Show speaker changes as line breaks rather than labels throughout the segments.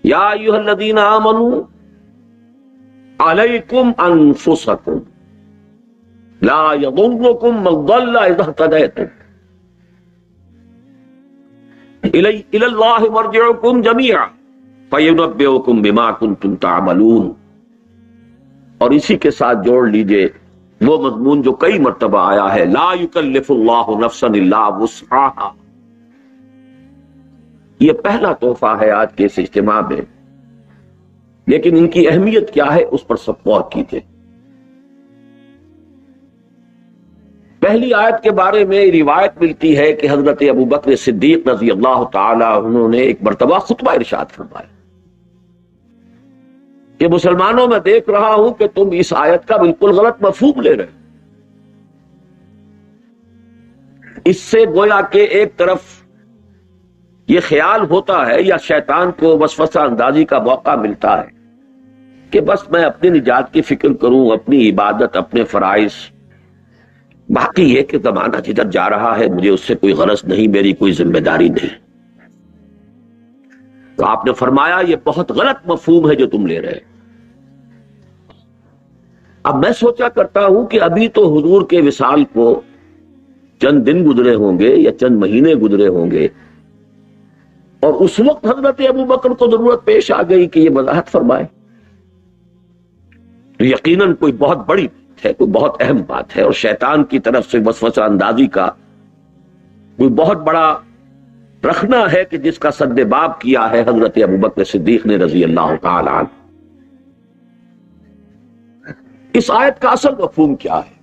یا ایھا الذین آمنوا علیکم انفسکم لا یضرکم من ضل اذا اہتدیتم الی اللہ مرجعکم جمیعا فینبئکم بما کنتم تعملون. اور اسی کے ساتھ جوڑ لیجئے وہ مضمون جو کئی مرتبہ آیا ہے، لا یکلف اللہ نفسا الا وسعہا. یہ پہلا تحفہ ہے آج کے اس اجتماع میں، لیکن ان کی اہمیت کیا ہے اس پر سب غور کیجئے. پہلی آیت کے بارے میں روایت ملتی ہے کہ حضرت ابوبکر صدیق رضی اللہ تعالی عنہ نے ایک مرتبہ خطبہ ارشاد فرمایا کہ مسلمانوں میں دیکھ رہا ہوں کہ تم اس آیت کا بالکل غلط مفہوم لے رہے. اس سے گویا کہ ایک طرف یہ خیال ہوتا ہے یا شیطان کو وسوسہ اندازی کا موقع ملتا ہے کہ بس میں اپنی نجات کی فکر کروں، اپنی عبادت، اپنے فرائض، باقی یہ کہ زمانہ جدھر جا رہا ہے مجھے اس سے کوئی غرض نہیں، میری کوئی ذمہ داری نہیں. تو آپ نے فرمایا یہ بہت غلط مفہوم ہے جو تم لے رہے. اب میں سوچا کرتا ہوں کہ ابھی تو حضور کے وصال کو چند دن گزرے ہوں گے یا چند مہینے گزرے ہوں گے، اور اس وقت حضرت ابوبکر کو ضرورت پیش آ گئی کہ یہ وضاحت فرمائے. تو یقیناً کوئی بہت بڑی بات ہے، کوئی بہت اہم بات ہے، اور شیطان کی طرف سے وسوسہ اندازی کا کوئی بہت بڑا رکھنا ہے کہ جس کا سد باب کیا ہے حضرت ابوبکر صدیق نے رضی اللہ تعالی عنہ. اس آیت کا اصل مفہوم کیا ہے؟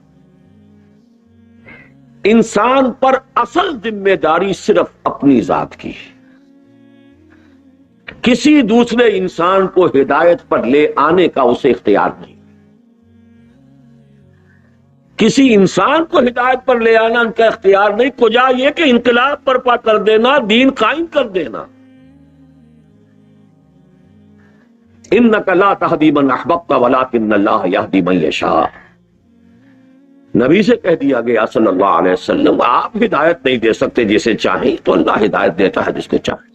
انسان پر اصل ذمہ داری صرف اپنی ذات کی ہے. کسی دوسرے انسان کو ہدایت پر لے آنے کا اسے اختیار نہیں. کسی انسان کو ہدایت پر لے آنا ان کا اختیار نہیں، کجا یہ کہ انقلاب برپا کر دینا، دین قائم کر دینا. انک لا تہدی من احببت ولکن اللہ یہدی من یشاء. نبی سے کہہ دیا گیا صلی اللہ علیہ وسلم آپ ہدایت نہیں دے سکتے جسے چاہیں، تو اللہ ہدایت دیتا ہے جس کو چاہے.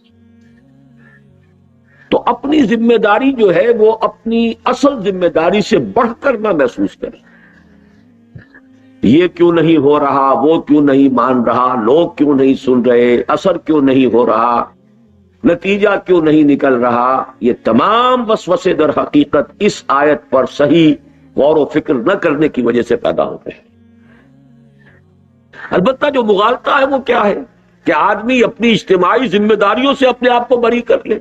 تو اپنی ذمہ داری جو ہے وہ اپنی اصل ذمہ داری سے بڑھ کر نہ محسوس کریں. یہ کیوں نہیں ہو رہا، وہ کیوں نہیں مان رہا، لوگ کیوں نہیں سن رہے، اثر کیوں نہیں ہو رہا، نتیجہ کیوں نہیں نکل رہا، یہ تمام وسوسے در حقیقت اس آیت پر صحیح غور و فکر نہ کرنے کی وجہ سے پیدا ہوتے ہیں. البتہ جو مغالطہ ہے وہ کیا ہے کہ آدمی اپنی اجتماعی ذمہ داریوں سے اپنے آپ کو بری کر لے.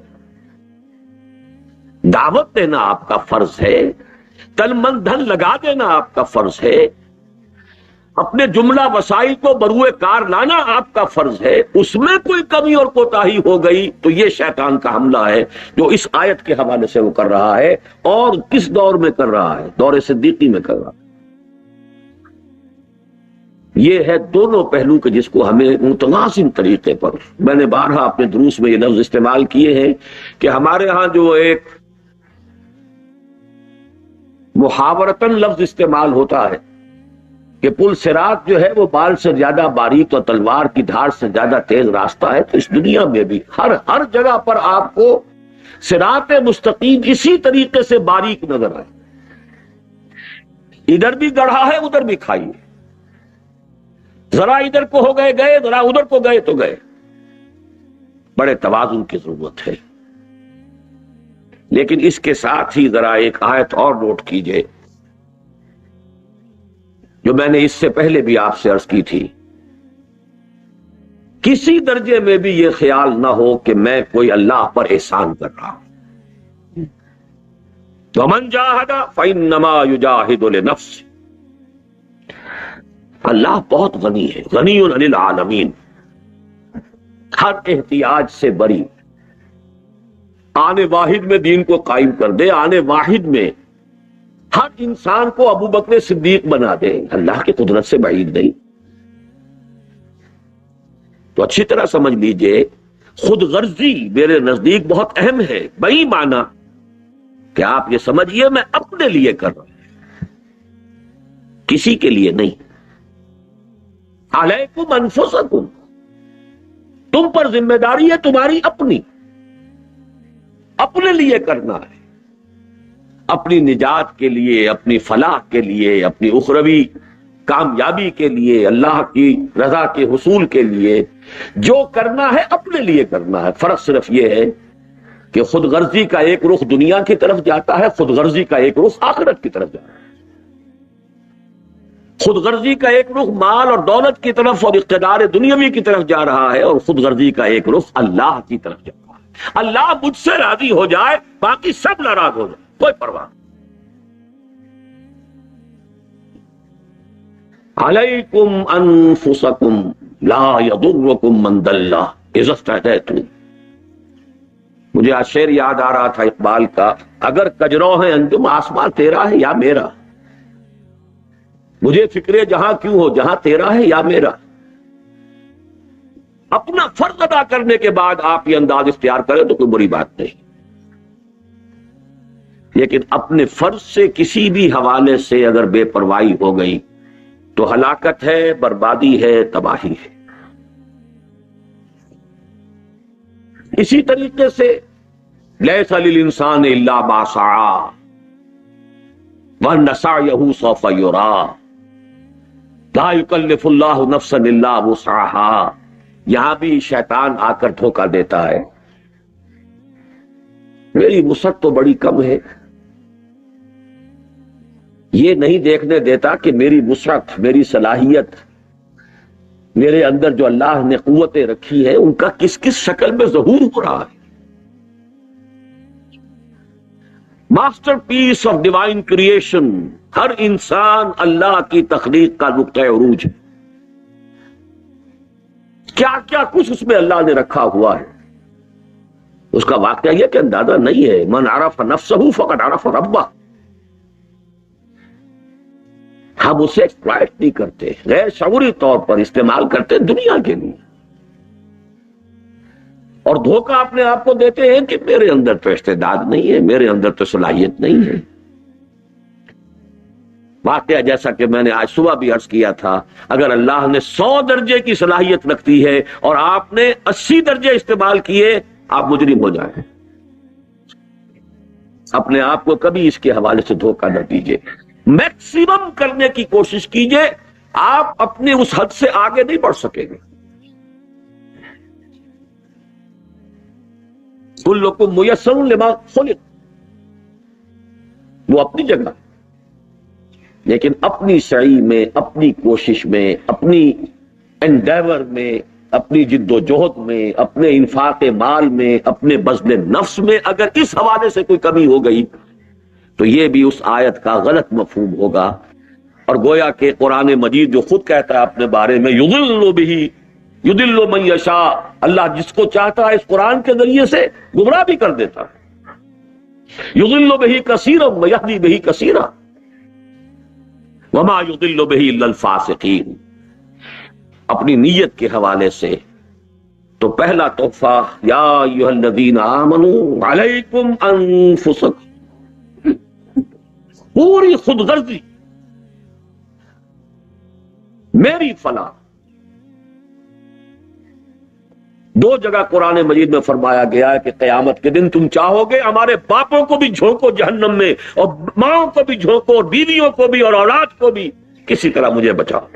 دعوت دینا آپ کا فرض ہے، تن من دھن لگا دینا آپ کا فرض ہے، اپنے جملہ وسائل کو بروئے کار لانا آپ کا فرض ہے. اس میں کوئی کمی اور کوتاہی ہو گئی تو یہ شیطان کا حملہ ہے جو اس آیت کے حوالے سے وہ کر رہا ہے. اور کس دور میں کر رہا ہے؟ دور صدیقی میں کر رہا ہے. یہ ہے دونوں پہلو کے جس کو ہمیں متوازن طریقے پر، میں نے بارہا اپنے دروس میں یہ لفظ استعمال کیے ہیں کہ ہمارے ہاں جو ایک محاورتاً لفظ استعمال ہوتا ہے کہ پل صراط جو ہے وہ بال سے زیادہ باریک اور تلوار کی دھار سے زیادہ تیز راستہ ہے. تو اس دنیا میں بھی ہر جگہ پر آپ کو صراط مستقیم اسی طریقے سے باریک نظر آئے. ادھر بھی گڑھا ہے، ادھر بھی کھائی ہے. ذرا ادھر کو ہو گئے گئے، ذرا ادھر کو گئے تو گئے. بڑے توازن کی ضرورت ہے. لیکن اس کے ساتھ ہی ذرا ایک آیت اور نوٹ کیجئے جو میں نے اس سے پہلے بھی آپ سے عرض کی تھی. کسی درجے میں بھی یہ خیال نہ ہو کہ میں کوئی اللہ پر احسان کر رہا ہوں. وَمَنْ جَاهَدَ فَإِنَّمَا يُجَاهِدُ لِنَفْسِهِ. اللہ بہت غنی ہے، غنی عن العالمین، ہر احتیاج سے بری. آنے واحد میں دین کو قائم کر دے، آنے واحد میں ہر انسان کو ابو بکر صدیق بنا دے. اللہ کی قدرت سے بعید نہیں. تو اچھی طرح سمجھ لیجئے خود غرضی میرے نزدیک بہت اہم ہے. بئی معنی کہ آپ یہ سمجھیے میں اپنے لیے کر رہا ہوں، کسی کے لیے نہیں. علیکم انفسکم، تم پر ذمہ داری ہے تمہاری اپنی. اپنے لیے کرنا ہے، اپنی نجات کے لیے، اپنی فلاح کے لیے، اپنی اخروی کامیابی کے لیے، اللہ کی رضا کے حصول کے لیے جو کرنا ہے اپنے لیے کرنا ہے۔ فرق صرف یہ ہے کہ خود غرضی کا ایک رخ دنیا کی طرف جاتا ہے، خود غرضی کا ایک رخ آخرت کی طرف جاتا ہے۔ خود غرضی کا ایک رخ مال اور دولت کی طرف اور اقتدار دنیاوی کی طرف جا رہا ہے، اور خود غرضی کا ایک رخ اللہ کی طرف جا رہا ہے۔ اللہ مجھ سے راضی ہو جائے، باقی سب ناراض ہو جائے، کوئی پرواہ۔ علیکم انفسکم لا یضرکم من ضل اذا اهتدیتم۔ مجھے آج شعر یاد آ رہا تھا اقبال کا، اگر کجرو ہے انجم آسمان تیرا ہے یا میرا، مجھے فکر جہاں کیوں ہو جہاں تیرا ہے یا میرا۔ اپنا فرض ادا کرنے کے بعد آپ یہ انداز اختیار کریں تو کوئی بری بات نہیں، لیکن اپنے فرض سے کسی بھی حوالے سے اگر بے پرواہی ہو گئی تو ہلاکت ہے، بربادی ہے، تباہی ہے۔ اسی طریقے سے لیس للانسان الا ما سعى وان سعيه سوف يرى لا يكلف الله نفسا الا وسعها۔ یہاں بھی شیطان آ کر دھوکہ دیتا ہے، میری وسعت تو بڑی کم ہے، یہ نہیں دیکھنے دیتا کہ میری وسعت، میری صلاحیت، میرے اندر جو اللہ نے قوتیں رکھی ہیں ان کا کس کس شکل میں ظہور ہو رہا ہے۔ Masterpiece of divine creation, ہر انسان اللہ کی تخلیق کا نقطہ عروج ہے، کیا کیا کچھ اس میں اللہ نے رکھا ہوا ہے، اس کا واقعہ یہ کہ اندازہ نہیں ہے۔ من عرف نفسہ فقد عرف ربہ۔ ہم اسے ایکسپلائٹ نہیں کرتے، غیر شعوری طور پر استعمال کرتے دنیا کے لیے، اور دھوکہ اپنے آپ کو دیتے ہیں کہ میرے اندر تو استعداد نہیں ہے، میرے اندر تو صلاحیت نہیں ہے۔ واقعہ جیسا کہ میں نے آج صبح بھی عرض کیا تھا، اگر اللہ نے 100 درجے کی صلاحیت رکھتی ہے اور آپ نے 80 درجے استعمال کیے، آپ مجرم ہو جائیں۔ اپنے آپ کو کبھی اس کے حوالے سے دھوکہ نہ دیجیے، میکسیمم کرنے کی کوشش کیجیے، آپ اپنے اس حد سے آگے نہیں بڑھ سکیں گے۔ کلکم میسر لما خلق، وہ اپنی جگہ، لیکن اپنی سعی میں، اپنی کوشش میں، اپنی انڈیور میں، اپنی جد و جہد میں، اپنے انفاق مال میں، اپنے بذل نفس میں اگر اس حوالے سے کوئی کمی ہو گئی تو یہ بھی اس آیت کا غلط مفہوم ہوگا، اور گویا کہ قرآن مجید جو خود کہتا ہے اپنے بارے میں یضل بہ یضل من یشاء، اللہ جس کو چاہتا ہے اس قرآن کے ذریعے سے گمراہ بھی کر دیتا ہے۔ یضل بہ کثیرا ویہدی بہ کثیرا وما یضل بہ الا الفاسقین۔ اپنی نیت کے حوالے سے تو پہلا تحفہ یا ایھا الذین آمنوا علیکم انفسکم، پوری خود غرضی، میری فلاح۔ 2 جگہ قرآن مجید میں فرمایا گیا ہے کہ قیامت کے دن تم چاہو گے ہمارے باپوں کو بھی جھونکو جہنم میں، اور ماؤں کو بھی جھونکو، اور بیویوں کو بھی، اور اولاد کو بھی، کسی طرح مجھے بچاؤ۔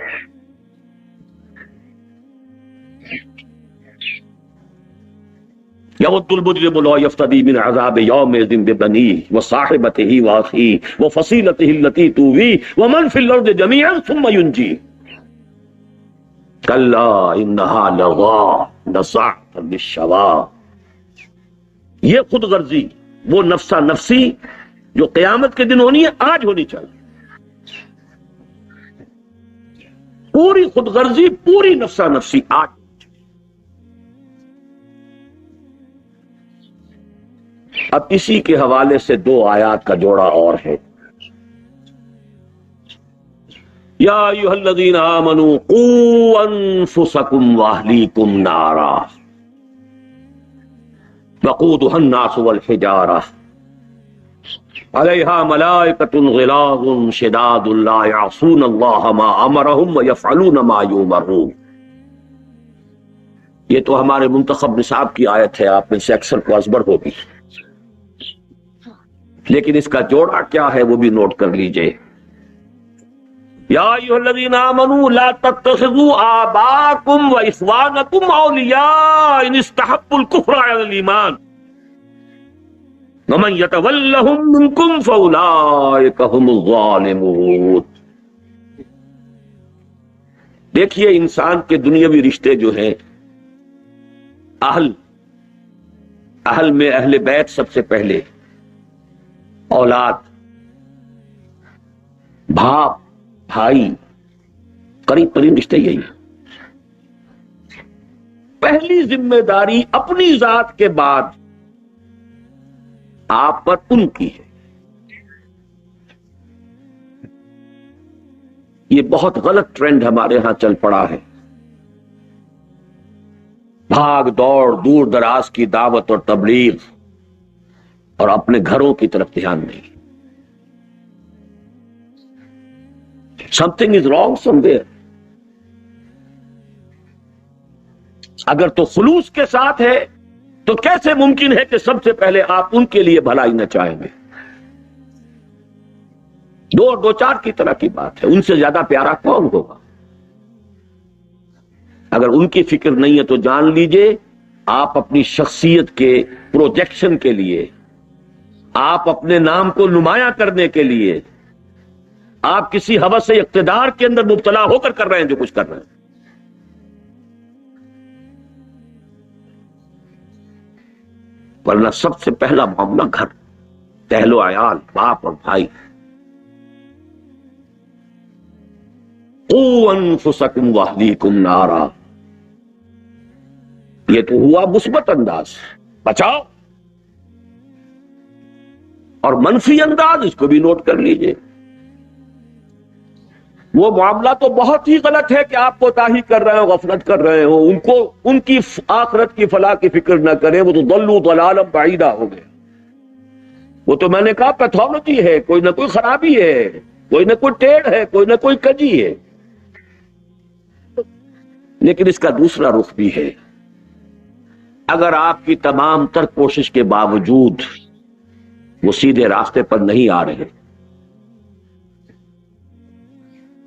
یود المجرم لا یفتدی من عذاب یومئذ ببنیہ وصاحبتہ واخیہ وفصیلتہ التی تؤویہ ومن فی الارض جمیعا ثم ینجیہ کلا انہا لظی نزاعۃ للشوا۔ یہ خود غرضی، وہ نفسا نفسی جو قیامت کے دن ہونی ہے، آج ہونی چاہیے۔ پوری خود غرضی، پوری نفسا نفسی آج۔ اب اسی کے حوالے سے 2 آیات کا جوڑا اور ہے۔ یا ایھا الذین آمنوا قوا انفسکم واہلیکم نارا وقودھا الناس والحجارہ علیہا ملائکۃ غلاظ شداد لا یعصون اللہ ما امرہم ویفعلون ما یؤمرون۔ یہ تو ہمارے منتخب نصاب کی آیت ہے، آپ میں سے اکثر کو ازبر ہوگی۔ لیکن اس کا جوڑا کیا ہے وہ بھی نوٹ کر لیجئے. یا ایھا الذین آمنوا لا تتخذوا آباءکم واخوانکم اولیاء ان استحبوا الکفر علی الایمان ومن یتولہم منکم فاولئک ھم الظالمون. دیکھیے انسان کے دنیاوی رشتے جو ہیں، اہل میں اہل بیت سب سے پہلے، اولاد، باپ، بھائی، قریب قریب رشتے یہی ہیں. پہلی ذمہ داری اپنی ذات کے بعد آپ پر ان کی ہے. یہ بہت غلط ٹرینڈ ہمارے ہاں چل پڑا ہے. بھاگ دوڑ، دور دراز کی دعوت اور تبلیغ، اور اپنے گھروں کی طرف دھیان نہیں. Something is wrong somewhere. اگر تو خلوص کے ساتھ ہے تو کیسے ممکن ہے کہ سب سے پہلے آپ ان کے لیے بھلائی نہ چاہیں گے؟ دو چار کی طرح کی بات ہے. ان سے زیادہ پیارا کون ہوگا؟ اگر ان کی فکر نہیں ہے تو جان لیجئے آپ اپنی شخصیت کے پروجیکشن کے لیے، آپ اپنے نام کو نمایاں کرنے کے لیے، آپ کسی ہوس اقتدار کے اندر مبتلا ہو کر رہے ہیں جو کچھ کر رہے ہیں. ورنہ سب سے پہلا معاملہ گھر، اہل و عیال، باپ اور بھائی. قوا انفسکم واہلیکم نارا، یہ تو ہوا مثبت انداز، بچاؤ. اور منفی انداز اس کو بھی نوٹ کر لیجئے. وہ معاملہ تو بہت ہی غلط ہے کہ آپ کوتاہی کر رہے ہو، غفلت کر رہے ہو. ان کی آخرت کی فلاح کی فکر نہ کریں، وہ تو ضلوا ضلالا بعیدا ہو گئے. وہ تو میں نے کہا پیتھولوجی ہے، کوئی نہ کوئی خرابی ہے، کوئی نہ کوئی ٹیڑھ ہے، کوئی نہ کوئی کجی ہے. لیکن اس کا دوسرا رخ بھی ہے. اگر آپ کی تمام تر کوشش کے باوجود وہ سیدھے راستے پر نہیں آ رہے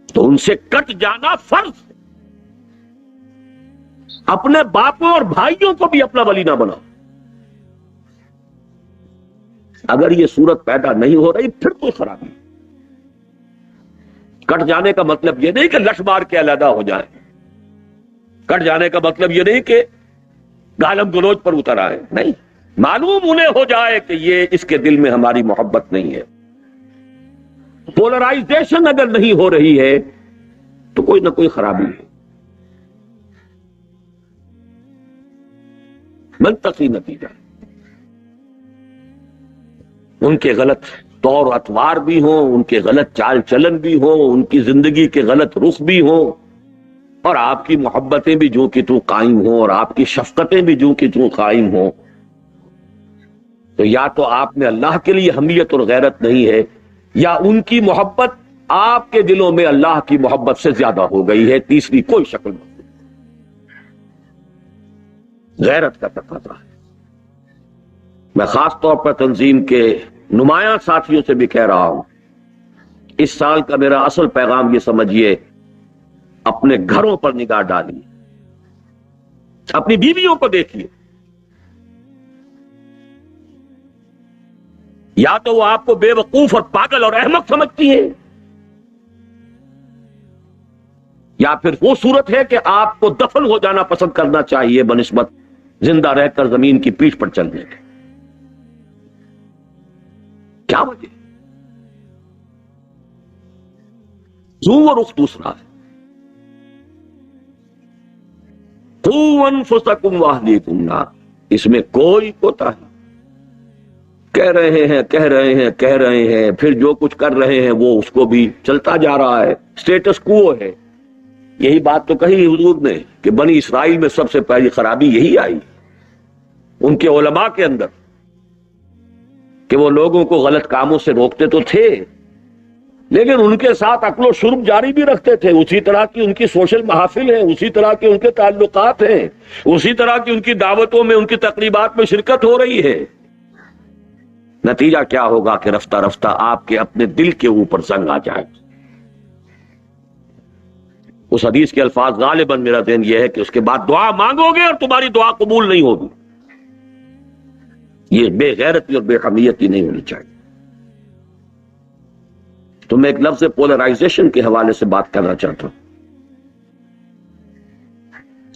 تو ان سے کٹ جانا فرض ہے. اپنے باپوں اور بھائیوں کو بھی اپنا ولی نہ بناؤ. اگر یہ صورت پیدا نہیں ہو رہی پھر کوئی خرابی. کٹ جانے کا مطلب یہ نہیں کہ لش مار کے علیحدہ ہو جائیں. کٹ جانے کا مطلب یہ نہیں کہ گالم گلوچ پر اتر آئے. نہیں، معلوم انہیں ہو جائے کہ یہ اس کے دل میں ہماری محبت نہیں ہے. پولرائزیشن اگر نہیں ہو رہی ہے تو کوئی نہ کوئی خرابی ہے. منطقی نتیجہ. ان کے غلط طور اطوار بھی ہوں، ان کے غلط چال چلن بھی ہوں، ان کی زندگی کے غلط رخ بھی ہوں، اور آپ کی محبتیں بھی جو کہ تو قائم ہوں، اور آپ کی شفقتیں بھی جو کہ تو قائم ہوں. تو یا تو آپ میں اللہ کے لیے حمیت اور غیرت نہیں ہے، یا ان کی محبت آپ کے دلوں میں اللہ کی محبت سے زیادہ ہو گئی ہے. تیسری کوئی شکل نہیں. غیرت کا تقاضا ہے. میں خاص طور پر تنظیم کے نمایاں ساتھیوں سے بھی کہہ رہا ہوں، اس سال کا میرا اصل پیغام یہ سمجھیے، اپنے گھروں پر نگاہ ڈالیے، اپنی بیویوں کو دیکھیے. یا تو وہ آپ کو بے وقوف اور پاگل اور احمق سمجھتی ہیں، یا پھر وہ صورت ہے کہ آپ کو دفن ہو جانا پسند کرنا چاہیے بنسبت زندہ رہ کر زمین کی پیٹھ پر چلنے کے. کیا وجہ؟ وہ رخ دوسرا ہے. قوا انفسکم واہلیکم نارا، اس میں کوئی کوتاہی. کہہ رہے ہیں پھر جو کچھ کر رہے ہیں وہ اس کو بھی چلتا جا رہا ہے. سٹیٹس کو ہے. یہی بات تو کہی حضور نے کہ بنی اسرائیل میں سب سے پہلی خرابی یہی آئی ان کے علماء کے اندر، کہ وہ لوگوں کو غلط کاموں سے روکتے تو تھے لیکن ان کے ساتھ عقل و شرب جاری بھی رکھتے تھے. اسی طرح کی ان کی سوشل محافل ہیں، اسی طرح کے ان کے تعلقات ہیں، اسی طرح کی ان کی دعوتوں میں، ان کی تقریبات میں شرکت ہو رہی ہے. نتیجہ کیا ہوگا کہ رفتہ رفتہ آپ کے اپنے دل کے اوپر زنگ آ جائے. اس حدیث کے الفاظ غالباً میرا ذہن یہ ہے کہ اس کے بعد دعا مانگو گے اور تمہاری دعا قبول نہیں ہوگی. یہ بے غیرتی اور بے حمیتی نہیں ہونی چاہیے. تو میں ایک لفظ پولرائزیشن کے حوالے سے بات کرنا چاہتا ہوں.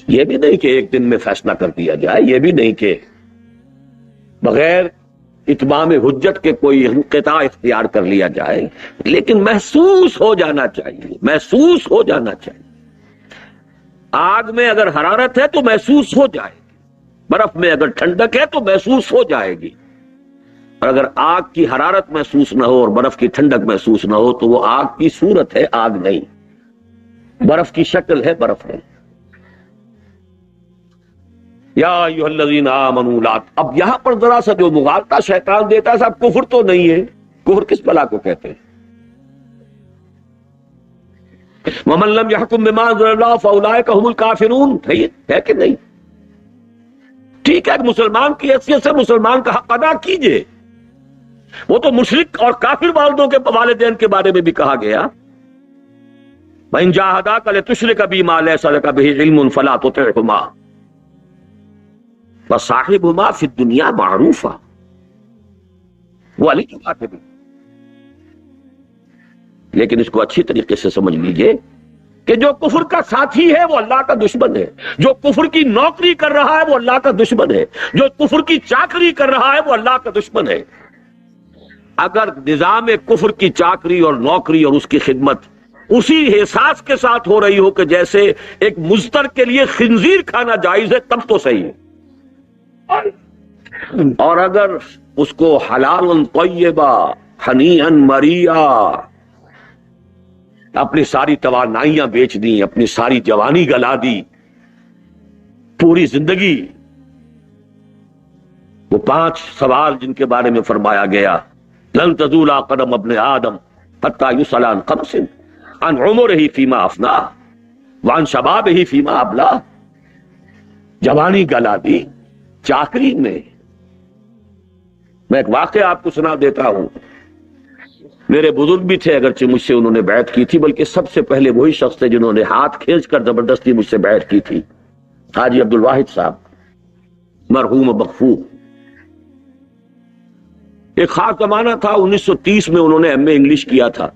یہ بھی نہیں کہ ایک دن میں فیصلہ کر دیا جائے، یہ بھی نہیں کہ بغیر اتمام حجت کے کوئی انقطاع اختیار کر لیا جائے، لیکن محسوس ہو جانا چاہیے، محسوس ہو جانا چاہیے. آگ میں اگر حرارت ہے تو محسوس ہو جائے گی، برف میں اگر ٹھنڈک ہے تو محسوس ہو جائے گی. اور اگر آگ کی حرارت محسوس نہ ہو اور برف کی ٹھنڈک محسوس نہ ہو تو وہ آگ کی صورت ہے، آگ نہیں. برف کی شکل ہے، برف نہیں. یا ایھا الذین آمنوا لا. اب یہاں پر ذرا سا جو مغالطہ شیطان دیتا ہے، صاحب کفر تو نہیں ہے. کفر کس بلا کو کہتے ہیں؟ وَمَن لَّمْ يَحْكُم بِمَا أَنزَلَ اللَّهُ فَأُولَٰئِكَ هُمُ الْكَافِرُونَ. ہے کہ نہیں؟ ٹھیک ہے، مسلمان کی حیثیت سے مسلمان کا حق ادا کیجئے. وہ تو مشرک اور کافر والدوں کے والدین کے بارے میں بھی کہا گیا، وَإِن جَاهَدَاكَ لِتُشْرِكَ بِي مَا لَيْسَ لَكَ بِهِ عِلْمٌ فَلَا تُطِعْهُمَا وَصَاحِبْهُمَا فِي الدُّنْيَا مَعْرُوفًا. وہ علی کی بات ہے. لیکن اس کو اچھی طریقے سے سمجھ لیجئے کہ جو کفر کا ساتھی ہے وہ اللہ کا دشمن ہے، جو کفر کی نوکری کر رہا ہے وہ اللہ کا دشمن ہے، جو کفر کی چاکری کر رہا ہے وہ اللہ کا دشمن ہے. اگر نظام کفر کی چاکری اور نوکری اور اس کی خدمت اسی احساس کے ساتھ ہو رہی ہو کہ جیسے ایک مزدر کے لیے خنزیر کھانا جائز ہے، تب تو صحیح ہے. اور اگر اس کو حلال طیبہ ہنیئا مریئا اپنی ساری توانائیاں بیچ دی، اپنی ساری جوانی گلا دی، پوری زندگی، وہ 5 سوال جن کے بارے میں فرمایا گیا لن تزول قدم ابن آدم حتی یسأل عن 5 عن عمرہ فیما افناہ وعن شبابہ فیما ابلاہ. جوانی گلا دی چاکری میں. میں ایک واقعہ آپ کو سنا دیتا ہوں. میرے بزرگ بھی تھے، اگرچہ مجھ سے انہوں نے بیعت کی تھی، بلکہ سب سے پہلے وہی شخص تھے جنہوں نے ہاتھ کھینچ کر زبردستی مجھ سے بیعت کی تھی، حاجی عبدالواحد صاحب مرحوم مغفور. ایک خاص زمانہ تھا، 1930 میں انہوں نے ایم اے انگلش کیا تھا.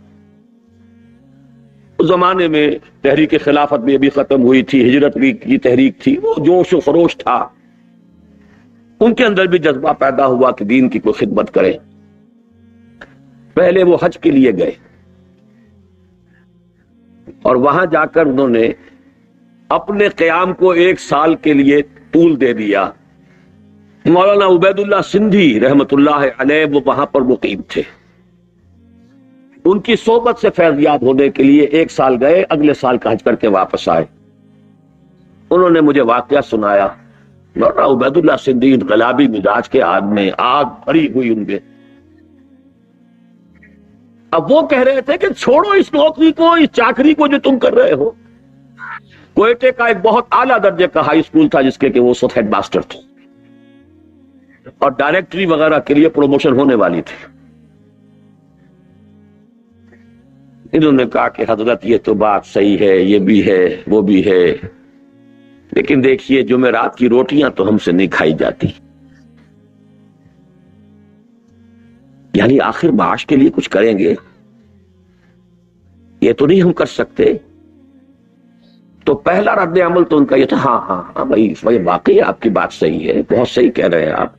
اس زمانے میں تحریک خلافت بھی ابھی ختم ہوئی تھی، ہجرت بھی کی تحریک تھی، وہ جوش و خروش تھا. ان کے اندر بھی جذبہ پیدا ہوا کہ دین کی کوئی خدمت کریں. پہلے وہ حج کے لیے گئے اور وہاں جا کر انہوں نے اپنے قیام کو 1 سال کے لیے طول دے دیا. مولانا عبید اللہ سندھی رحمت اللہ علیہ وہ وہاں پر مقیم تھے. ان کی صحبت سے فیضیاب ہونے کے لیے 1 سال گئے، اگلے سال کا حج کر کے واپس آئے. انہوں نے مجھے واقعہ سنایا. مولانا عبید اللہ سندھی انقلابی مزاج کے آدمی، آگ بھری ہوئی ان کے. اب وہ کہہ رہے تھے کہ چھوڑو اس نوکری کو، اس چاکری کو جو تم کر رہے ہو. کوئٹے کا ایک بہت اعلیٰ درجے کا ہائی اسکول تھا جس کے کہ وہ سب ہیڈ ماسٹر تھے اور ڈائریکٹری وغیرہ کے لیے پروموشن ہونے والی تھی. انہوں نے کہا کہ حضرت یہ تو بات صحیح ہے، یہ بھی ہے وہ بھی ہے، لیکن دیکھیے جمعرات کی روٹیاں تو ہم سے نہیں کھائی جاتی. یعنی آخر معاش کے لیے کچھ کریں گے، یہ تو نہیں ہم کر سکتے. تو پہلا رد عمل تو ان کا یہ تھا، ہاں بھائی واقعی آپ کی بات صحیح ہے، بہت صحیح کہہ رہے ہیں آپ.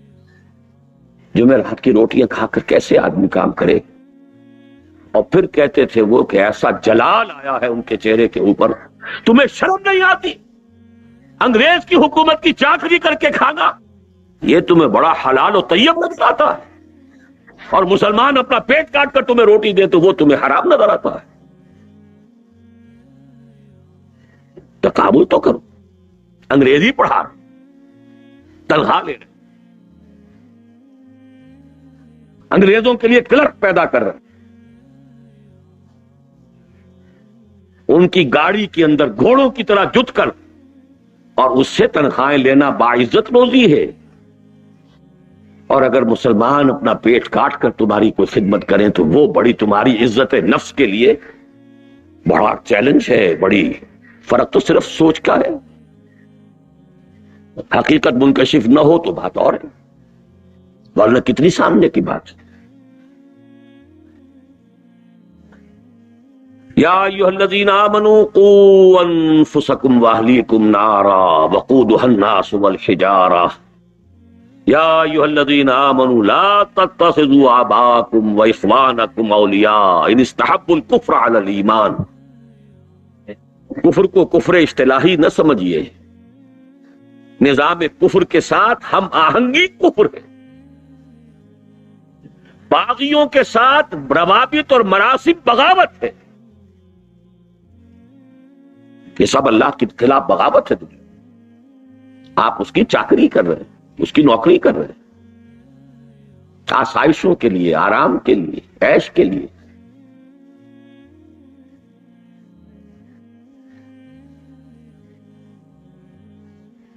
جمعرات کی روٹیاں کھا کر کیسے آدمی کام کرے. اور پھر کہتے تھے وہ کہ ایسا جلال آیا ہے ان کے چہرے کے اوپر، تمہیں شرم نہیں آتی؟ انگریز کی حکومت کی چاکری کر کے کھانا یہ تمہیں بڑا حلال و طیب نظر آتا ہے، اور مسلمان اپنا پیٹ کاٹ کر تمہیں روٹی دے تو وہ تمہیں حرام نظر آتا ہے. تقابل تو کرو. انگریزی پڑھا تنخواہ لے رہے، انگریزوں کے لیے کلرک پیدا کر رہے، ان کی گاڑی کے اندر گھوڑوں کی طرح جت کر، اور اس سے تنخواہیں لینا باعزت روزی ہے. اور اگر مسلمان اپنا پیٹ کاٹ کر تمہاری کوئی خدمت کریں تو وہ بڑی تمہاری عزت نفس کے لیے بڑا چیلنج ہے، بڑی فرق تو صرف سوچ کا ہے، حقیقت منکشف نہ ہو تو بات اور ہے، ورنہ کتنی سامنے کی بات ہے۔ یا ایھا الذین آمنوا قوا انفسکم واہلیکم نارا وقودھا الناس والحجارہ یا ایھا الذین آمنوا لا تتخذوا آباءکم واخوانکم اولیاء ان استحبوا الکفر علی الایمان۔ کفر کو کفر اصطلاحی نہ سمجھیے، نظام کفر کے ساتھ ہم آہنگی کفر ہے، باغیوں کے ساتھ روابط اور مراسم بغاوت ہے، یہ سب اللہ کے خلاف بغاوت ہے۔ آپ اس کی چاکری کر رہے ہیں، اس کی نوکری کر رہے ہیں، آسائشوں کے لیے، آرام کے لیے، عیش کے لیے۔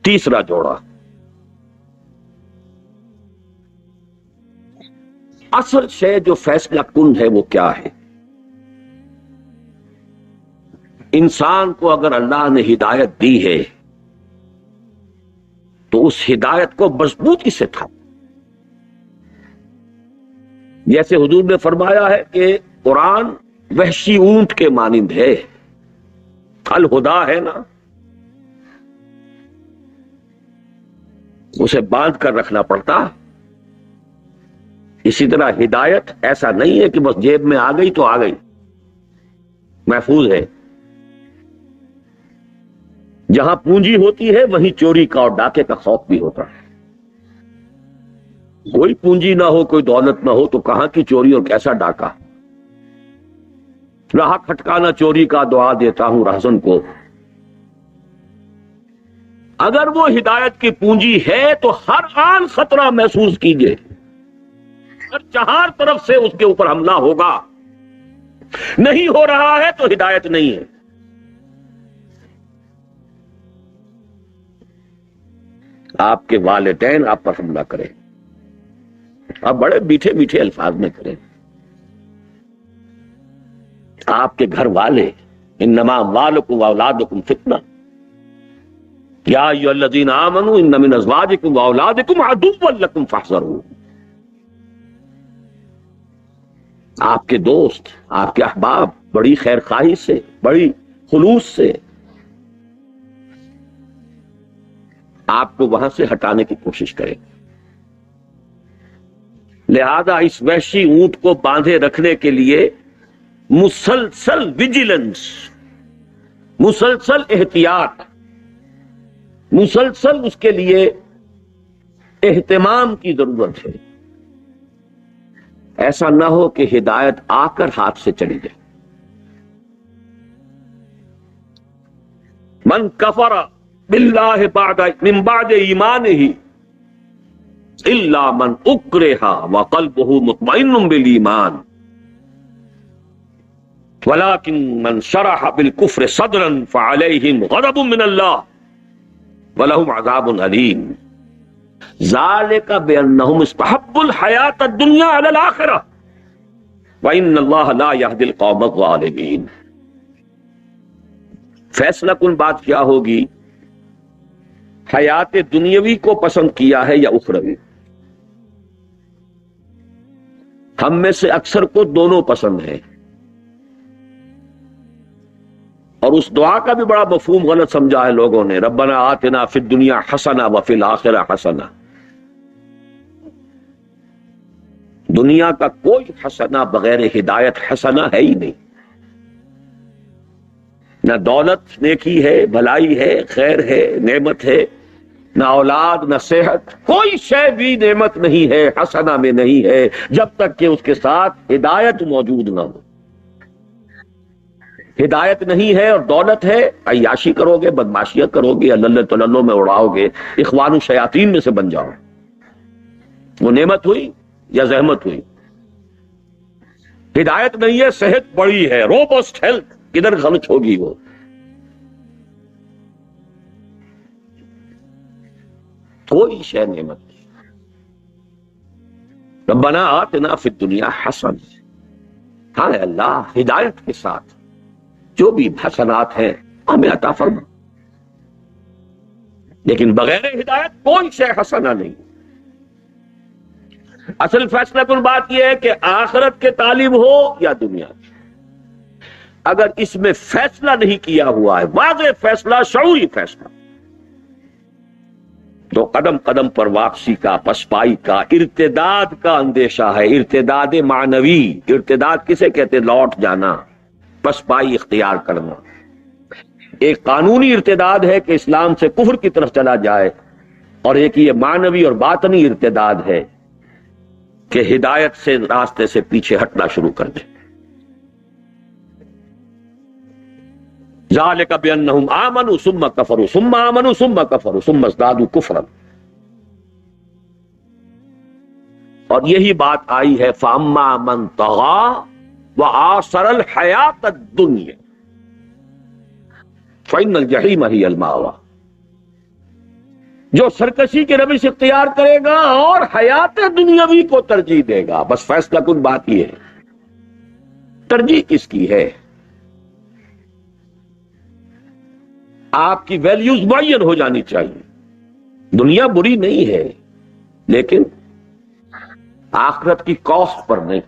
تیسرا جوڑا، اصل شے جو فیصلہ کن ہے وہ کیا ہے؟ انسان کو اگر اللہ نے ہدایت دی ہے تو اس ہدایت کو مضبوطی سے تھا، جیسے حضور نے فرمایا ہے کہ قرآن وحشی اونٹ کے مانند ہے، الہدا ہے نا، اسے باندھ کر رکھنا پڑتا ہے۔ اسی طرح ہدایت ایسا نہیں ہے کہ بس جیب میں آ گئی تو آ گئی، محفوظ ہے۔ جہاں پونجی ہوتی ہے وہیں چوری کا اور ڈاکے کا خوف بھی ہوتا ہے۔ کوئی پونجی نہ ہو، کوئی دولت نہ ہو تو کہاں کی چوری اور کیسا ڈاکہ؟ راہ کھٹکانا چوری کا دعا دیتا ہوں رہزن کو۔ اگر وہ ہدایت کی پونجی ہے تو ہر آن خطرہ محسوس کیجئے، ہر چہار طرف سے اس کے اوپر حملہ ہوگا۔ نہیں ہو رہا ہے تو ہدایت نہیں ہے۔ آپ کے والدین آپ پر حملہ کریں، آپ بڑے میٹھے میٹھے الفاظ میں کریں، آپ کے گھر والے، انما اموالکم واولادکم فتنہ یا ایھا الذین آمنوا ان من ازواجکم واولادکم عدوا لکم فاحذروہ۔ آپ کے دوست، آپ کے احباب بڑی خیر خواہی سے، بڑی خلوص سے آپ کو وہاں سے ہٹانے کی کوشش کریں، لہذا اس وحشی اونٹ کو باندھے رکھنے کے لیے مسلسل ویجیلنس، مسلسل احتیاط، مسلسل اس کے لیے اہتمام کی ضرورت ہے۔ ایسا نہ ہو کہ ہدایت آ کر ہاتھ سے چلی جائے۔ من کفر باللہ من بعد ایمانہ الا من اکرہ وقلبہ مطمئن بالایمان ولکن من شرح بالکفر صدرا فعلیہم غضب من اللہ ولہم عذاب علیم ذالک بانہم استحبوا الحیاۃ الدنیا علی الآخرہ وان اللہ لا یہدی القوم الظالمین۔ فیصلہ کن بات کیا ہوگی؟ حیات دنیاوی کو پسند کیا ہے یا اخروی؟ ہم میں سے اکثر کو دونوں پسند ہیں، اور اس دعا کا بھی بڑا مفہوم غلط سمجھا ہے لوگوں نے، ربنا آتنا فی الدنیا حسنہ وفی الآخرہ حسنہ۔ دنیا کا کوئی حسنہ بغیر ہدایت حسنہ ہے ہی نہیں، نہ دولت نیکی ہے، بھلائی ہے، خیر ہے، نعمت ہے، نہ اولاد، نہ صحت، کوئی شے بھی نعمت نہیں ہے، حسنہ میں نہیں ہے، جب تک کہ اس کے ساتھ ہدایت موجود نہ ہو۔ ہدایت نہیں ہے اور دولت ہے، عیاشی کرو گے، بدماشیاں کرو گے، اللہ تللو میں اڑاؤ گے، اخوان الشیاطین میں سے بن جاؤ۔ وہ نعمت ہوئی یا زحمت ہوئی؟ ہدایت نہیں ہے، صحت بڑی ہے، روبسٹ ہیلتھ، کدھر خرچ ہوگی وہ؟ کوئی شے نعمت نہیں۔ ربنا آتنا فی الدنیا حسن، ہاں اے اللہ ہدایت کے ساتھ جو بھی حسنات ہیں ہمیں عطا فرما، لیکن بغیر ہدایت کوئی شے حسنہ نہیں۔ اصل فیصلہ کن بات یہ ہے کہ آخرت کے طالب ہو یا دنیا کی، اگر اس میں فیصلہ نہیں کیا ہوا ہے، واضح فیصلہ، شعوری فیصلہ، تو قدم قدم پر واپسی کا، پسپائی کا، ارتداد کا اندیشہ ہے۔ ارتداد معنوی، ارتداد کسے کہتے؟ لوٹ جانا، پسپائی اختیار کرنا۔ ایک قانونی ارتداد ہے کہ اسلام سے کفر کی طرف چلا جائے، اور ایک یہ معنوی اور باطنی ارتداد ہے کہ ہدایت سے، راستے سے پیچھے ہٹنا شروع کر دے۔ ذالک بانہم آمنوا ثم کفروا ثم آمنوا ثم کفروا ثم ازدادوا کفرا، اور یہی بات آئی ہے فاما من طغى وآثر الحیات الدنیا فإن الجحیم ہی المأوی، جو سرکشی کی روش اختیار کرے گا اور حیات دنیاوی کو ترجیح دے گا، بس فیصلہ کن بات یہ ہے ترجیح کس کی ہے۔ آپ کی ویلیوز معین ہو جانی چاہیے۔ دنیا بری نہیں ہے، لیکن آخرت کی کاسٹ پر نہیں۔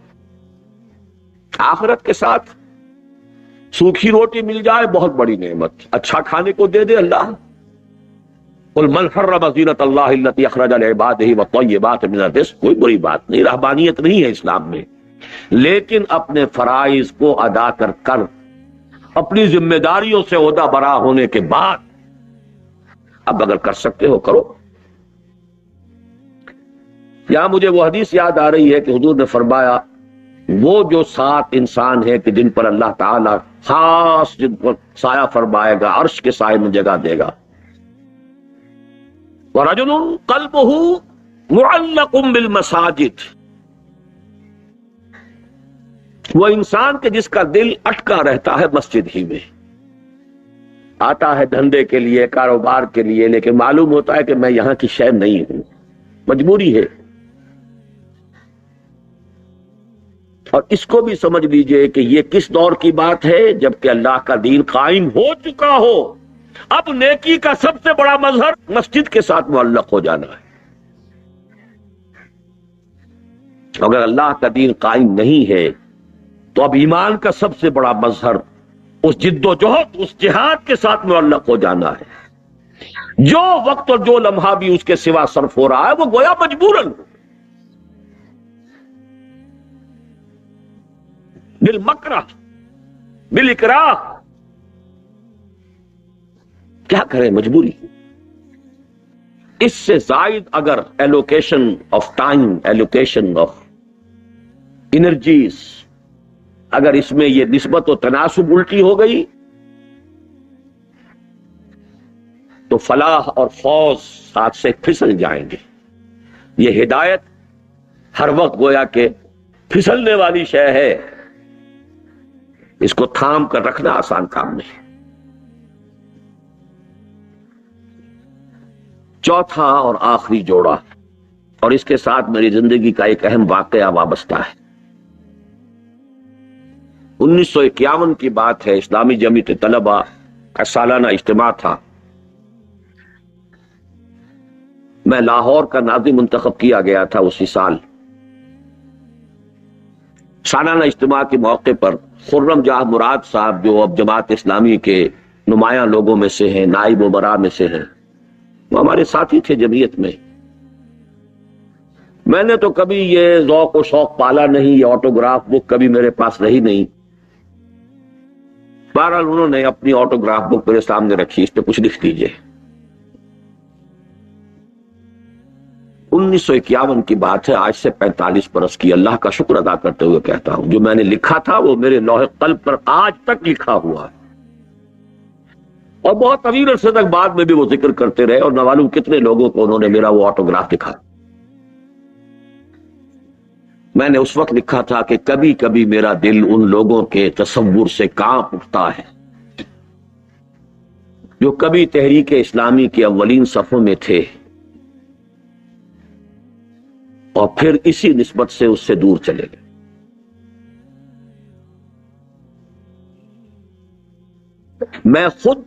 آخرت کے ساتھ سوکھی روٹی مل جائے بہت بڑی نعمت، اچھا کھانے کو دے دے اللہ۔ قل من حرم زینۃ اللہ التی اخرج لعبادہ والطیبات من الرزق، کوئی بری بات نہیں، رہبانیت نہیں ہے اسلام میں، لیکن اپنے فرائض کو ادا کر اپنی ذمہ داریوں سے عہدہ برا ہونے کے بعد اب اگر کر سکتے ہو کرو۔ یہاں مجھے وہ حدیث یاد آ رہی ہے کہ حضور نے فرمایا وہ جو 7 انسان ہیں کہ جن پر اللہ تعالی خاص جن پر سایہ فرمائے گا، عرش کے سائے میں جگہ دے گا، وَرَجُلٌ قَلْبُهُ مُعَلَّقٌ بِالْمَسَاجِدِ، وہ انسان کے جس کا دل اٹکا رہتا ہے مسجد ہی میں، آتا ہے دھندے کے لیے، کاروبار کے لیے، لیکن معلوم ہوتا ہے کہ میں یہاں کی شے نہیں ہوں، مجبوری ہے۔ اور اس کو بھی سمجھ لیجئے کہ یہ کس دور کی بات ہے؟ جبکہ اللہ کا دین قائم ہو چکا ہو، اب نیکی کا سب سے بڑا مظہر مسجد کے ساتھ معلق ہو جانا ہے۔ اگر اللہ کا دین قائم نہیں ہے تو اب ایمان کا سب سے بڑا مظہر اس جد و جہد، اس جہاد کے ساتھ معلق ہو جانا ہے۔ جو وقت اور جو لمحہ بھی اس کے سوا صرف ہو رہا ہے وہ گویا مجبوراً، بالمکرہ، بالاکراہ، کیا کریں، مجبوری۔ اس سے زائد اگر allocation of time, allocation of energies, اگر اس میں یہ نسبت و تناسب الٹی ہو گئی تو فلاح اور فوز ساتھ سے پھسل جائیں گے۔ یہ ہدایت ہر وقت گویا کہ پھسلنے والی شے ہے، اس کو تھام کر رکھنا آسان کام نہیں۔ چوتھا اور آخری جوڑا، اور اس کے ساتھ میری زندگی کا ایک اہم واقعہ وابستہ ہے۔ 1951 کی بات ہے، اسلامی جمعیت طلبہ کا سالانہ اجتماع تھا۔ میں لاہور کا ناظم منتخب کیا گیا تھا اسی سال۔ سالانہ اجتماع کے موقع پر خرم جاہ مراد صاحب، جو اب جماعت اسلامی کے نمایاں لوگوں میں سے ہیں، نائب وبرا میں سے ہیں، وہ ہمارے ساتھی تھے جمعیت میں۔ میں نے تو کبھی یہ ذوق و شوق پالا نہیں، یہ آٹوگراف بک کبھی میرے پاس رہی نہیں۔ بہرحال انہوں نے اپنی آٹوگراف بک میرے سامنے رکھی، اس پہ کچھ لکھ دیجئے۔ 1951 کی بات ہے، آج سے 45 برس کی۔ اللہ کا شکر ادا کرتے ہوئے کہتا ہوں، جو میں نے لکھا تھا وہ میرے لوح قلب پر آج تک لکھا ہوا ہے، اور بہت طویل عرصے تک بعد میں بھی وہ ذکر کرتے رہے، اور نہ معلوم کتنے لوگوں کو انہوں نے میرا وہ آٹوگراف دکھا۔ میں نے اس وقت لکھا تھا کہ کبھی کبھی میرا دل ان لوگوں کے تصور سے کانپ اٹھتا ہے جو کبھی تحریک اسلامی کے اولین صفوں میں تھے، اور پھر اسی نسبت سے اس سے دور چلے گئے. میں خود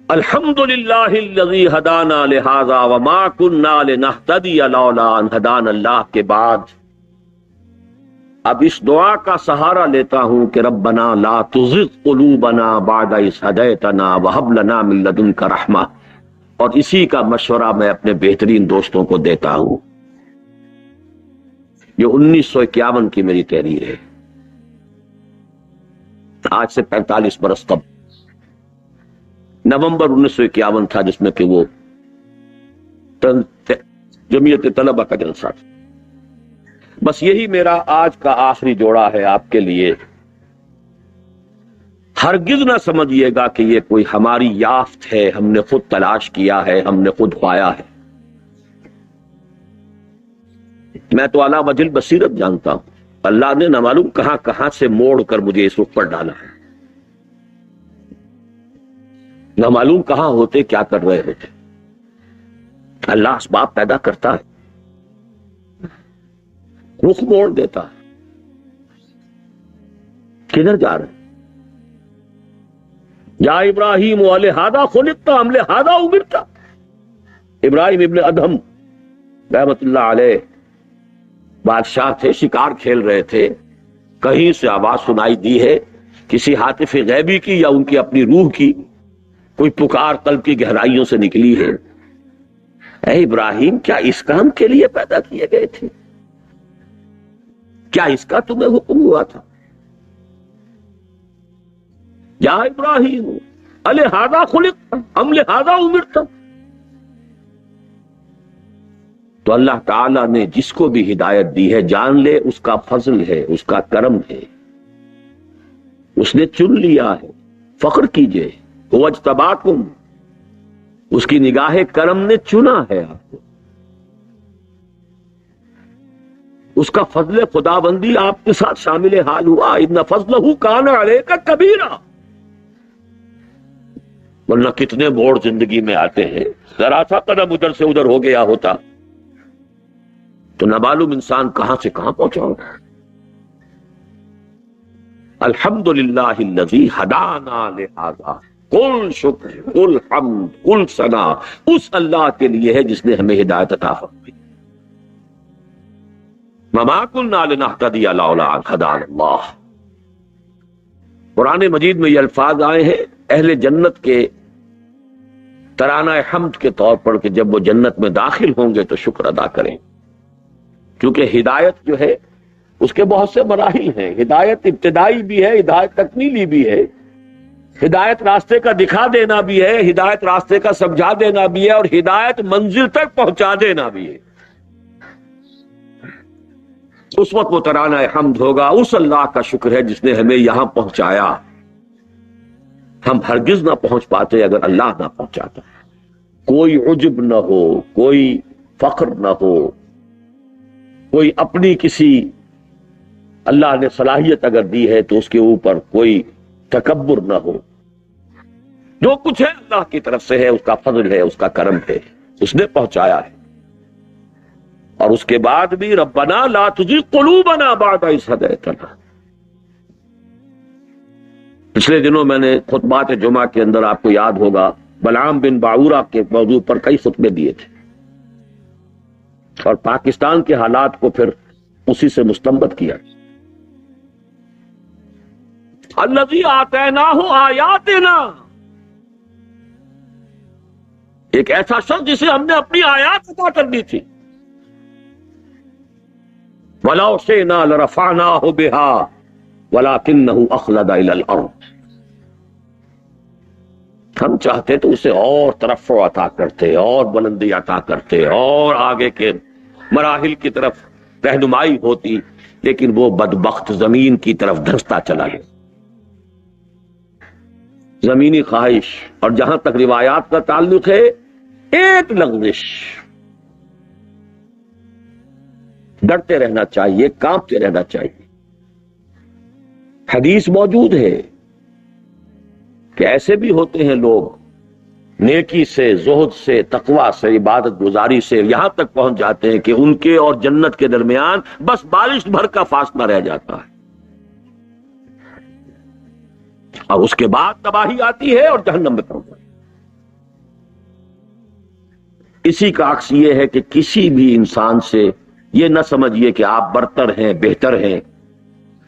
الحمدللہ الذی ہدانا لہذا وما کننا لنہتدی لولا ان ہدانا اللہ کے بعد اب اس دعا کا سہارا لیتا ہوں کہ ربنا لا تزغ قلوبنا بعد اذ ہدیتنا وہب لنا من لدنک رحمہ، اور اسی کا مشورہ میں اپنے بہترین دوستوں کو دیتا ہوں. یہ 1951 کی میری تحریر ہے، آج سے 45 برس قبل. نومبر 1951 تھا جس میں کہ وہ جمعیت طلبہ کا جلسہ تھا. بس یہی میرا آج کا آخری جوڑا ہے آپ کے لیے. ہرگز نہ سمجھیے گا کہ یہ کوئی ہماری یافت ہے، ہم نے خود تلاش کیا ہے، ہم نے خود پایا ہے. میں تو اعلیٰ وجہ بصیرت جانتا ہوں، اللہ نے نہ معلوم کہاں کہاں سے موڑ کر مجھے اس رخ پر ڈالا ہے. نہ معلوم کہاں ہوتے، کیا کر رہے ہوتے. اللہ اسباب پیدا کرتا ہے، رخ موڑ دیتا ہے. کدھر جا رہے ہیں؟ یا ابراہیم لہذا خلقت ام لہذا امرت. ابراہیم ابن ادہم رحمت اللہ علیہ بادشاہ تھے، شکار کھیل رہے تھے، کہیں سے آواز سنائی دی ہے کسی ہاتف غیبی کی یا ان کی اپنی روح کی، کوئی پکار قلب کی گہرائیوں سے نکلی ہے. اے ابراہیم، کیا اس کام کے لیے پیدا کیے گئے تھے؟ کیا اس کا تمہیں حکم ہوا تھا؟ یا ابراہیم لہذا خلقت ام لہذا امرت. تو اللہ تعالیٰ نے جس کو بھی ہدایت دی ہے جان لے اس کا فضل ہے، اس کا کرم ہے، اس نے چن لیا ہے. فخر کیجئے، هو اجتباکم، اس کی نگاہ کرم نے چنا ہے آپ کو. اس کا فضل خداوندی آپ کے ساتھ شامل حال ہوا. ان فضلہ کان علیک کبیرا. ورنہ کتنے موڑ زندگی میں آتے ہیں، ذرا سا قدم ادھر سے ادھر ہو گیا ہوتا تو نہ معلوم انسان کہاں سے کہاں پہنچا ہوگا. الحمدللہ الذی ہدانا لہذا، کل شکر، کل حمد، کل ثنا اس اللہ کے لیے ہے جس نے ہمیں ہدایت عطا فرمائی. وما كنا لنهتدي لولا ان هدانا اللہ. قرآن مجید میں یہ الفاظ آئے ہیں اہل جنت کے ترانہ حمد کے طور پر کہ جب وہ جنت میں داخل ہوں گے تو شکر ادا کریں. کیونکہ ہدایت جو ہے اس کے بہت سے مراحل ہیں. ہدایت ابتدائی بھی ہے، ہدایت تکمیلی بھی ہے، ہدایت راستے کا دکھا دینا بھی ہے، ہدایت راستے کا سمجھا دینا بھی ہے، اور ہدایت منزل تک پہنچا دینا بھی ہے. اس وقت وہ ترانہ حمد ہوگا اس اللہ کا شکر ہے جس نے ہمیں یہاں پہنچایا. ہم ہرگز نہ پہنچ پاتے اگر اللہ نہ پہنچاتا. کوئی عجب نہ ہو، کوئی فخر نہ ہو، کوئی اپنی کسی اللہ نے صلاحیت اگر دی ہے تو اس کے اوپر کوئی تکبر نہ ہو. جو کچھ ہے اللہ کی طرف سے ہے، اس کا فضل ہے، اس کا کرم ہے، اس نے پہنچایا ہے. اور اس کے بعد بھی ربنا لا تزغ قلوبنا بعد اذ ہدیتنا. پچھلے دنوں میں نے خطبات جمعہ کے اندر آپ کو یاد ہوگا بلعام بن باعورہ کے موضوع پر کئی خطبے دیے تھے، اور پاکستان کے حالات کو پھر اسی سے مستنبط کیا. الذی آتیناہ آیاتنا، ایک ایسا شخص جسے ہم نے اپنی آیات عطا کر دی تھی. وَلَوْ شِئْنَا لَرَفَعْنَاهُ بِهَا وَلَكِنَّهُ أَخْلَدَ إِلَى الْأَرْضِ. ہم چاہتے تو اسے اور ترفع عطا کرتے، اور بلندی عطا کرتے، اور آگے کے مراحل کی طرف رہنمائی ہوتی، لیکن وہ بدبخت زمین کی طرف دھنستا چلا گیا. زمینی خواہش. اور جہاں تک روایات کا تعلق ہے، ایک لغزش. ڈرتے رہنا چاہیے، کانپتے رہنا چاہیے. حدیث موجود ہے کہ ایسے بھی ہوتے ہیں لوگ نیکی سے، زہد سے، تقوی سے، عبادت گزاری سے یہاں تک پہنچ جاتے ہیں کہ ان کے اور جنت کے درمیان بس بارش بھر کا فاصلہ رہ جاتا ہے، اور اس کے بعد تباہی آتی ہے اور جہنم میں پہنچ جاتی ہے۔ اسی کا عکس یہ ہے کہ کسی بھی انسان سے یہ نہ سمجھیے کہ آپ برتر ہیں، بہتر ہیں،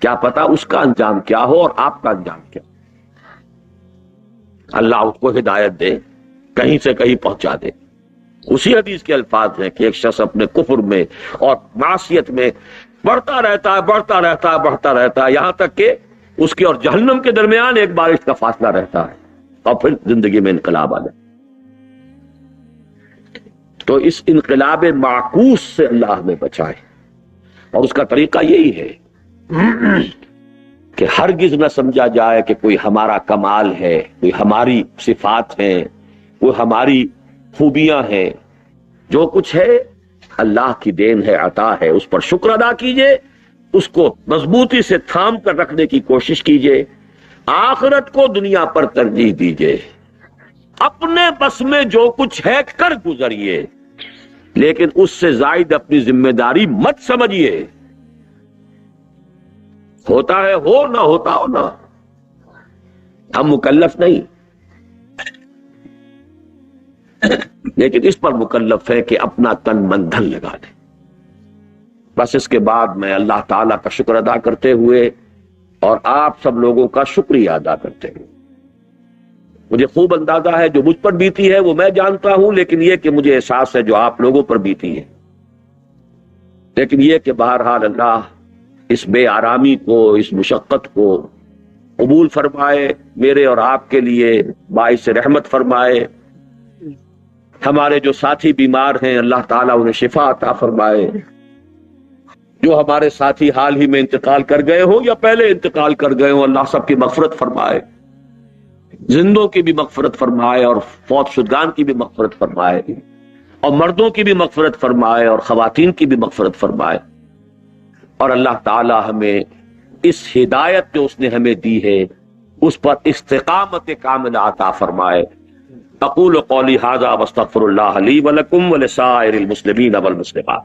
کیا پتا اس کا انجام کیا ہو اور آپ کا انجام کیا۔ اللہ اس کو ہدایت دے، کہیں سے کہیں پہنچا دے۔ اسی حدیث کے الفاظ ہیں کہ ایک شخص اپنے کفر میں اور معصیت میں بڑھتا رہتا ہے، بڑھتا رہتا ہے، بڑھتا رہتا ہے، یہاں تک کہ اس کے اور جہنم کے درمیان ایک بارش کا فاصلہ رہتا ہے، اور پھر زندگی میں انقلاب آ جائے۔ تو اس انقلاب معکوس سے اللہ ہمیں بچائے، اور اس کا طریقہ یہی ہے کہ ہرگز نہ سمجھا جائے کہ کوئی ہمارا کمال ہے، کوئی ہماری صفات ہیں، کوئی ہماری خوبیاں ہیں۔ جو کچھ ہے اللہ کی دین ہے، عطا ہے، اس پر شکر ادا کیجئے، اس کو مضبوطی سے تھام کر رکھنے کی کوشش کیجئے، آخرت کو دنیا پر ترجیح دیجئے، اپنے بس میں جو کچھ ہے کر گزریے، لیکن اس سے زائد اپنی ذمہ داری مت سمجھیے۔ ہوتا ہے ہو، نہ ہوتا ہو نہ، ہم مکلف نہیں، لیکن اس پر مکلف ہے کہ اپنا تن من دھن لگا دے۔ بس اس کے بعد میں اللہ تعالیٰ کا شکر ادا کرتے ہوئے اور آپ سب لوگوں کا شکریہ ادا کرتے ہوئے، مجھے خوب اندازہ ہے جو مجھ پر بیتی ہے وہ میں جانتا ہوں، لیکن یہ کہ مجھے احساس ہے جو آپ لوگوں پر بیتی ہے، لیکن یہ کہ بہرحال اللہ اس بے آرامی کو، اس مشقت کو قبول فرمائے، میرے اور آپ کے لیے باعث رحمت فرمائے۔ ہمارے جو ساتھی بیمار ہیں اللہ تعالیٰ انہیں شفا عطا فرمائے، جو ہمارے ساتھی حال ہی میں انتقال کر گئے ہوں یا پہلے انتقال کر گئے ہوں اللہ سب کی مغفرت فرمائے، زندوں کی بھی مغفرت فرمائے اور فوت شدگان کی بھی مغفرت فرمائے، اور مردوں کی بھی مغفرت فرمائے اور خواتین کی بھی مغفرت فرمائے، اور اللہ تعالی ہمیں اس ہدایت جو اس نے ہمیں دی ہے اس پر استقامت کاملہ عطا فرمائے۔ اقول قولی ھذا واستغفر اللہ لی ولکم ولسائر المسلمین والمسلمات۔